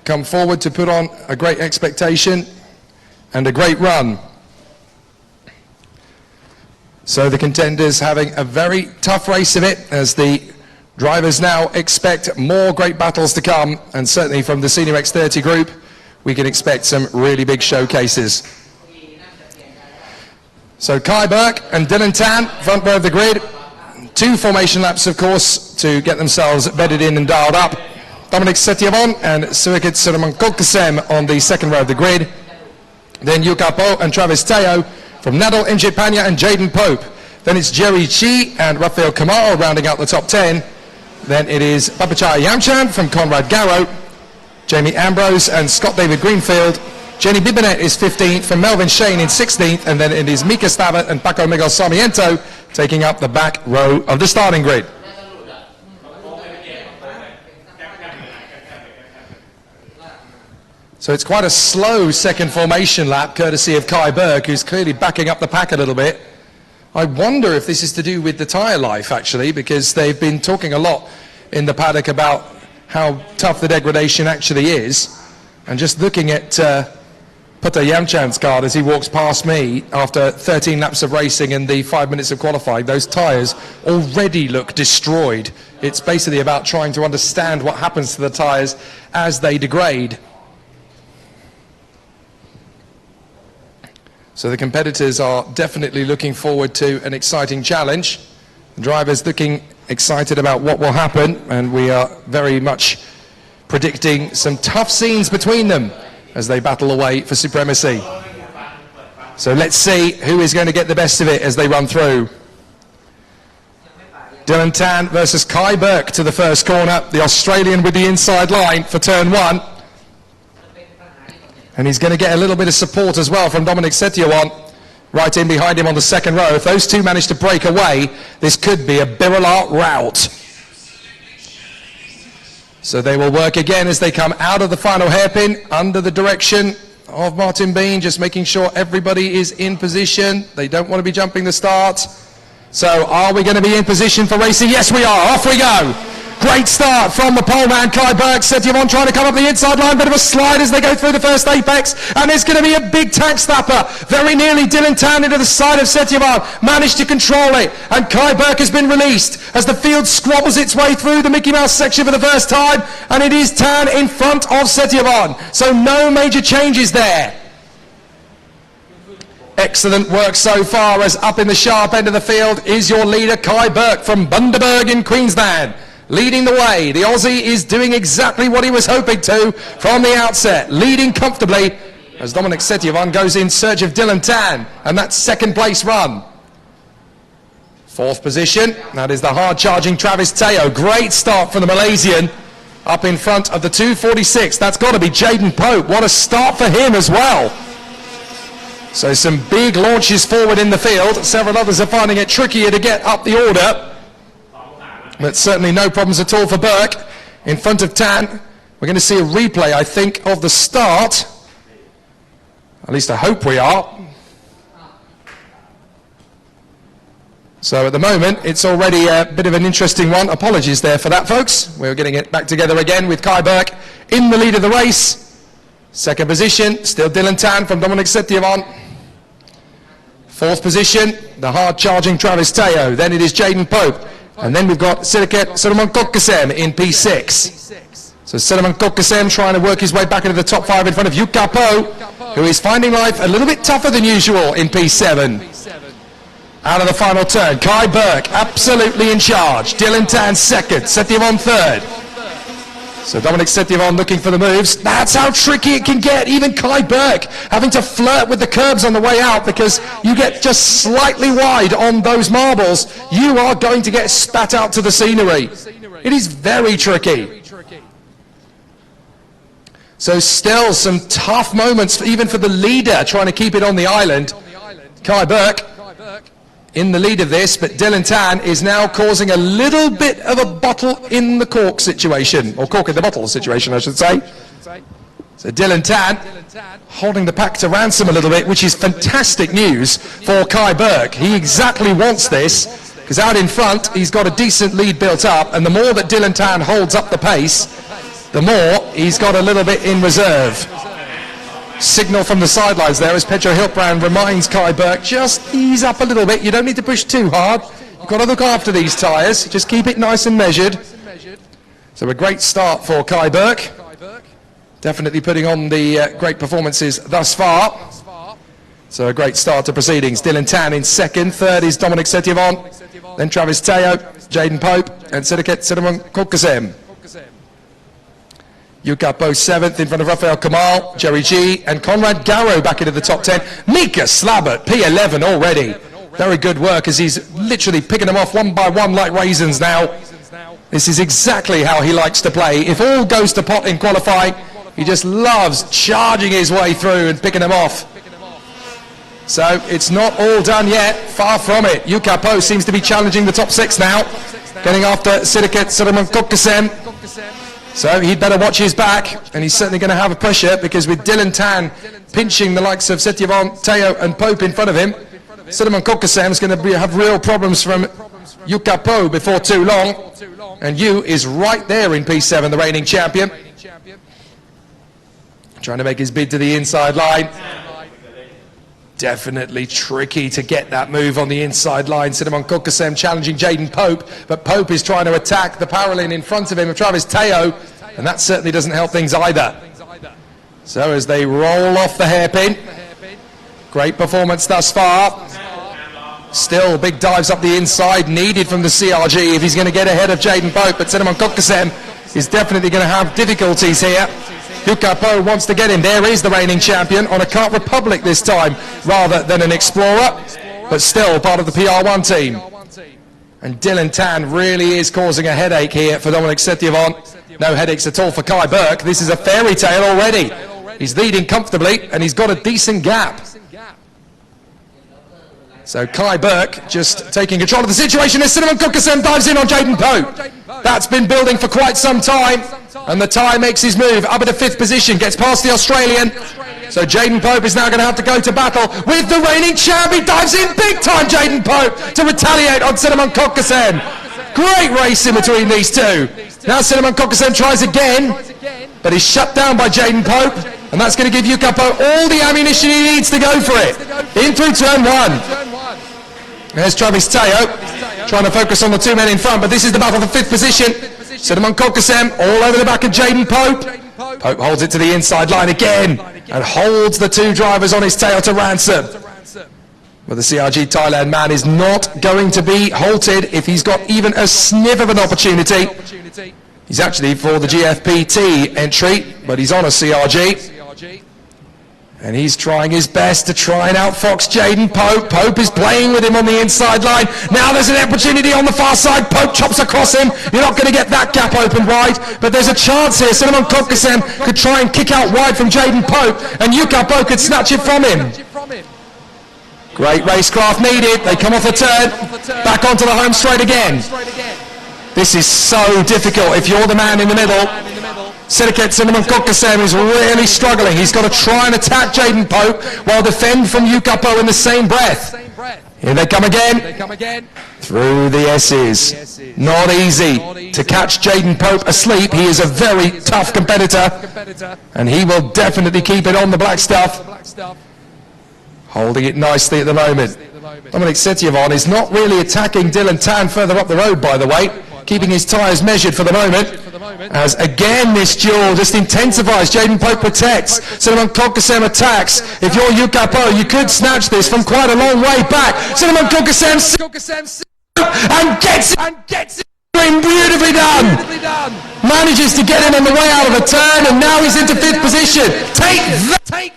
come forward to put on a great expectation and a great run. So the contenders having a very tough race of it, as the drivers now expect more great battles to come, and certainly from the Senior X30 group we can expect some really big showcases. So Kai Burke and Dylan Tan, front row of the grid. 2 formation laps, of course, to get themselves bedded in and dialed up. Dominic Setiavon and Surakit Suramankolkasem on the second row of the grid. Then Yuka Po and Travis Teoh from Nadal Injipanya and Jaden Pope. Then it's Jerry Chi and Rafael Kamaro rounding out the top 10. Then it is Papachai Yamchan from Conrad Garrow, Jamie Ambrose and Scott David Greenfield. Jenny Bibinet is 15th from Melvin Shane in 16th, and then it is Mika Stavat and Paco Miguel Sarmiento taking up the back row of the starting grid. So it's quite a slow second formation lap, courtesy of Kai Burke, who's clearly backing up the pack a little bit. I wonder if this is to do with the tyre life, actually, because they've been talking a lot in the paddock about how tough the degradation actually is. And just looking at Putta Yamchan's card as he walks past me after 13 laps of racing and the 5 minutes of qualifying, those tyres already look destroyed. It's basically about trying to understand what happens to the tyres as they degrade. So the competitors are definitely looking forward to an exciting challenge. The drivers looking excited about what will happen, and we are very much predicting some tough scenes between them as they battle away for supremacy. So let's see who is going to get the best of it as they run through. Dylan Tan versus Kai Burke to the first corner, the Australian with the inside line for turn 1. And he's going to get a little bit of support as well from Dominic Setiawan right in behind him on the second row. If those two manage to break away, this could be a Birla rout. So they will work again as they come out of the final hairpin under the direction of Martin Bean, just making sure everybody is in position. They don't want to be jumping the start. So are we going to be in position for racing? Yes, we are. Off we go. Great start from the poleman, Kai Burke. Setiavon trying to come up the inside line, bit of a slide as they go through the first apex, and it's going to be a big tack snapper. Very nearly Dylan Tan into the side of Setiavon, managed to control it, and Kai Burke has been released as the field squabbles its way through the Mickey Mouse section for the first time, and it is Tan in front of Setiavon. So no major changes there. Excellent work so far, as up in the sharp end of the field is your leader, Kai Burke from Bundaberg in Queensland. Leading the way, the Aussie is doing exactly what he was hoping to from the outset, leading comfortably as Dominic Setiavon goes in search of Dylan Tan, and that's second place run. Fourth position, that is the hard-charging Travis Teoh. Great start from the Malaysian, up in front of the 246. That's got to be Jaden Pope. What a start for him as well. So some big launches forward in the field. Several others are finding it trickier to get up the order. But certainly no problems at all for Burke in front of Tan. We're going to see a replay, I think, of the start. At least I hope we are. So at the moment, it's already a bit of an interesting one. Apologies there for that, folks. We're getting it back together again with Kai Burke in the lead of the race. Second position, still Dylan Tan from Dominic Setiavon. Fourth position, the hard-charging Travis Teoh. Then it is Jaden Pope. And then we've got Siriket Suramankolkasem in P6. So Suramankolkasem trying to work his way back into the top 5 in front of Yuka Po, who is finding life a little bit tougher than usual in P7. Out of the final turn, Kai Burke absolutely in charge. Dylan Tan second, Setiavon third. So Dominic Setiavon looking for the moves. That's how tricky it can get. Even Kai Burke having to flirt with the curbs on the way out, because you get just slightly wide on those marbles, you are going to get spat out to the scenery. It is very tricky. So still some tough moments even for the leader trying to keep it on the island. Kai Burke in the lead of this, but Dylan Tan is now causing a little bit of a bottle in the cork situation, or cork in the bottle situation, I should say. So Dylan Tan holding the pack to ransom a little bit, which is fantastic news for Kai Burke. He exactly wants this, because out in front he's got a decent lead built up, and the more that Dylan Tan holds up the pace, the more he's got a little bit in reserve. Signal from the sidelines there as Pedro Hiltbrand reminds Kai Burke, just ease up a little bit, you don't need to push too hard, you've got to look after these tyres, just keep it nice and measured. So a great start for Kai Burke, definitely putting on the great performances thus far. So a great start to proceedings. Dylan Tan in second, third is Dominic Setiavon, then Travis Teoh, Jaden Pope and Sidiket Siddharthan. Yuka Poe seventh in front of Rafael Kamal, Jerry G and Conrad Garrow back into the top 10. Mika Slabbert, P11 already. Very good work as he's literally picking them off one by one like raisins now. This is exactly how he likes to play. If all goes to pot in qualifying, he just loves charging his way through and picking them off. So it's not all done yet, far from it. Yuka Poe seems to be challenging the top 6 now, getting after Sidiket Siddharthan. So he'd better watch his back, and he's certainly going to have a pressure, because with Dylan Tan pinching the likes of Setiavon, Teoh and Pope in front of him, Siddharthan Kokasem is going to have real problems from Yuka Poe before too long. And Yu is right there in P7, the reigning champion. Trying to make his bid to the inside line. Definitely tricky to get that move on the inside line. Siddharthan Kokasem challenging Jaden Pope, but Pope is trying to attack the parallel in front of him of Travis Teoh, and that certainly doesn't help things either. So as they roll off the hairpin, great performance thus far. Still big dives up the inside needed from the CRG if he's going to get ahead of Jaden Pope, but Siddharthan Kokasem is definitely going to have difficulties here. Yuka Poe wants to get him. There is the reigning champion on a Kart Republic this time rather than an Explorer, but still part of the PR1 team. And Dylan Tan really is causing a headache here for Dominic Setiavon. No headaches at all for Kai Burke. This is a fairy tale already. He's leading comfortably and he's got a decent gap. So Kai Burke just taking control of the situation as Siddharthan Kokasem dives in on Jaden Pope. That's been building for quite some time, and the Thai makes his move up into 5th position, gets past the Australian. So Jaden Pope is now going to have to go to battle with the reigning champ. He dives in big time, Jaden Pope, to retaliate on Siddharthan Kokasem. Great race in between these two. Now Siddharthan Kokasem tries again, but he's shut down by Jaden Pope, and that's going to give Yuka Poe all the ammunition he needs to go for it. In through turn 1. There's Travis Teoh, trying to focus on the 2 men in front, but this is the battle for 5th position. Siddharthan Kokasem all over the back of Jaden Pope. Pope holds it to the inside line again and holds the 2 drivers on his tail to ransom. But the CRG Thailand man is not going to be halted if he's got even a sniff of an opportunity. He's actually for the GFPT entry, but he's on a CRG. And he's trying his best to try and outfox Jaden Pope. Pope is playing with him on the inside line. Now there's an opportunity on the far side. Pope chops across him. You're not going to get that gap open wide, but there's a chance here. Siddharthan Kokasem could try and kick out wide from Jaden Pope, and Yuka Pope could snatch it from him. Great racecraft needed. They come off the turn, back onto the home straight again. This is so difficult if you're the man in the middle. Sidiket Siddharthan Kokasem is really struggling. He's got to try and attack Jaden Pope while defend from Yuka Poe in the same breath. Here they come again. Through the S's. Not easy to catch Jaden Pope asleep. He is a very tough competitor, and he will definitely keep it on the black stuff. Holding it nicely at the moment. Dominic Setiavon is not really attacking Dylan Tan further up the road, by the way, keeping his tyres measured for the moment. As again this duel just intensifies. Jaden Pope protects, Siddharthan Kokasem attacks. If you're Yuka Poe, you could snatch this from quite a long way back. Siddharthan Kokasem and gets it beautifully done. Manages to get him on the way out of a turn, and now he's into 5th position. Take that.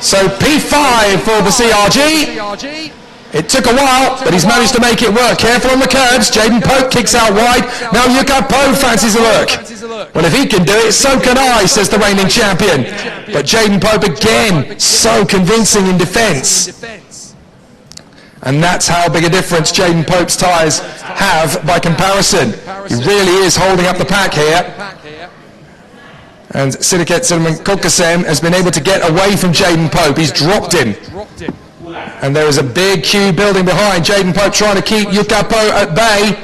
So P5 for the CRG. It took a while, but he's managed to make it work. Careful on the curbs. Jaden Pope kicks out wide. Now Yuka Poe fancies a look. Well, if he can do it, so can I, says the reigning champion. But Jaden Pope again, so convincing in defence. And that's how big a difference Jaden Pope's tyres have by comparison. He really is holding up the pack here. And Sidiket Siddharthan Kokasem has been able to get away from Jaden Pope. He's dropped him. And there is a big queue building behind. Jaden Pope trying to keep Yuka Poe at bay.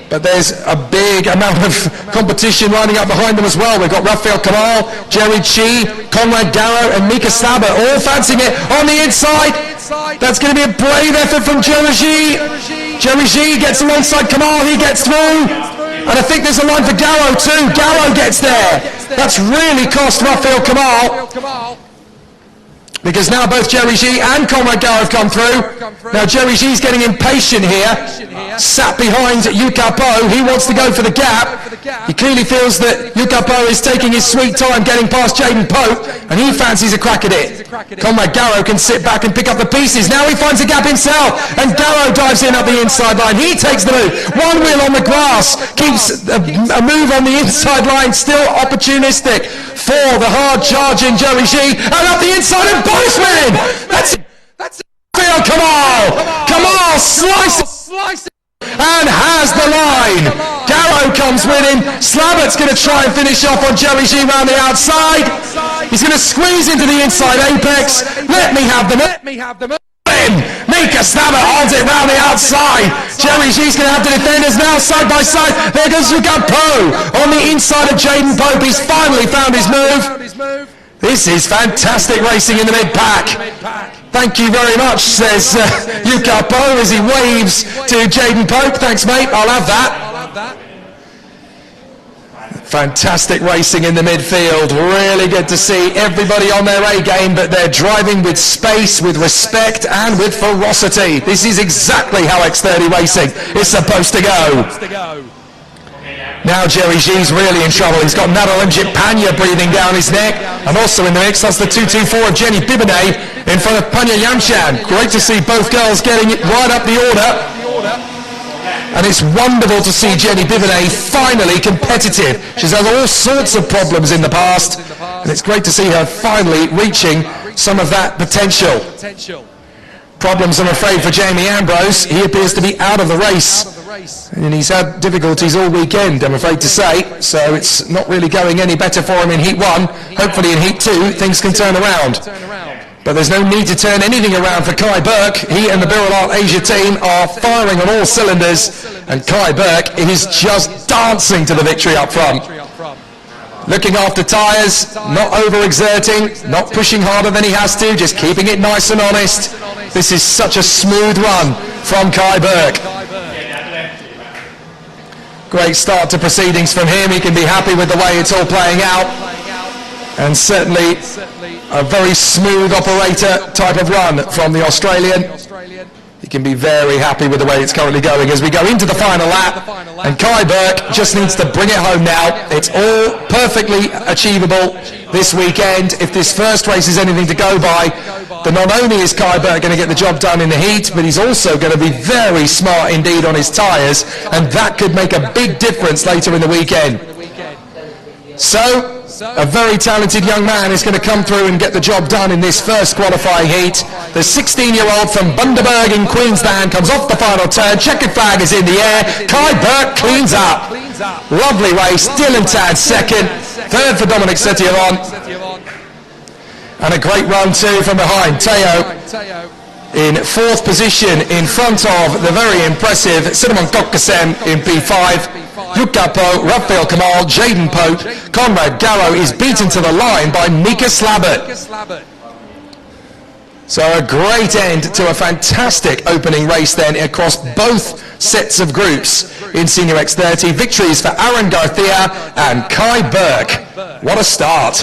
But there's a big amount of competition lining up behind them as well. We've got Rafael Kamal, Jerry Chi, Conrad Garrow and Mika Slabert all fancying it on the inside. That's going to be a brave effort from Jerry Chi. Jerry Chi gets alongside Kamal, he gets through. And I think there's a line for Garrow too. Garrow gets there. That's really cost Rafael Kamal. Because now both Jerry Chi and Conrad Garrow have come through. Now Jerry Chi's getting impatient here. Sat behind Yukapo. He wants to go for the gap. He clearly feels that Yukapo is taking his sweet time getting past Jaden Pope, and he fancies a crack at it. Conrad Garrow can sit back and pick up the pieces. Now he finds a gap himself, and Garrow dives in up the inside line. He takes the move. One wheel on the grass. Keeps a move on the inside line. Still opportunistic for the hard charging Jerry Chi. And up the inside and both men! That's Rafael Kamal! Kamal slices and has the line. Garrow comes with him. Slabert's going to try and finish off on Jerry Chi round the outside. He's going to squeeze into the inside apex. Let me have the move. Mika Slabert holds it round the outside. Jerry Chi's going to have the defenders now side by side. There goes Yukapo on the inside of Jaden Pope. He's finally found his move. This is fantastic racing in the mid-pack. Thank you very much, says Yukapo as he waves to Jaden Pope. Thanks, mate. I'll have that. Fantastic racing in the midfield. Really good to see everybody on their A game, but they're driving with space, with respect, and with ferocity. This is exactly how X30 racing is supposed to go. Now Jerry Chi's really in trouble. He's got Nadalimjit Panya breathing down his neck, and also in the mix that's the 224 of Jenny Bibine in front of Panya Yamchan. Great to see both girls getting it right up the order. And it's wonderful to see Jenny Bibine finally competitive. She's had all sorts of problems in the past, and it's great to see her finally reaching some of that potential. Problems, I'm afraid, for Jamie Ambrose. He appears to be out of the race, and he's had difficulties all weekend, I'm afraid to say, so it's not really going any better for him in Heat 1. Hopefully in Heat 2 things can turn around. But there's no need to turn anything around for Kai Burke. He and the Birol Asia team are firing on all cylinders, and Kai Burke is just dancing to the victory up front. Looking after tyres, not overexerting, not pushing harder than he has to, just keeping it nice and honest. This is such a smooth run from Kai Burke. Great start to proceedings from him. He can be happy with the way it's all playing out. And certainly a very smooth operator type of run from the Australian. He can be very happy with the way it's currently going as we go into the final lap. And Kai Burke just needs to bring it home now. It's all perfectly achievable this weekend. If this first race is anything to go by, then not only is Kai Burke going to get the job done in the heat, but he's also going to be very smart indeed on his tyres, and that could make a big difference later in the weekend. So, a very talented young man is going to come through and get the job done in this first qualifying heat. The 16-year-old from Bundaberg in Queensland comes off the final turn. Checkered flag is in the air. Kai Burke cleans up. Lovely race. Dylan Tad second. Third for Dominic Setioron. And a great run too from behind. Teoh in fourth position in front of the very impressive Cinnamon Kokkasem in P5. Yukapo, Rafael Kamal, Jaden Pope, Conrad Garrow is beaten to the line by Mika Slabert. So a great end to a fantastic opening race then across both sets of groups in Senior X30. Victories for Aaron Garcia and Kai Burke. What a start.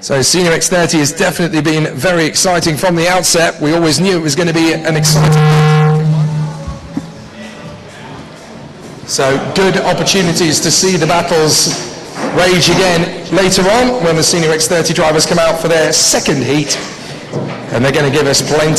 So Senior X30 has definitely been very exciting from the outset. We always knew it was going to be an exciting... So good opportunities to see the battles rage again later on when the Senior X30 drivers come out for their second heat, and they're going to give us plenty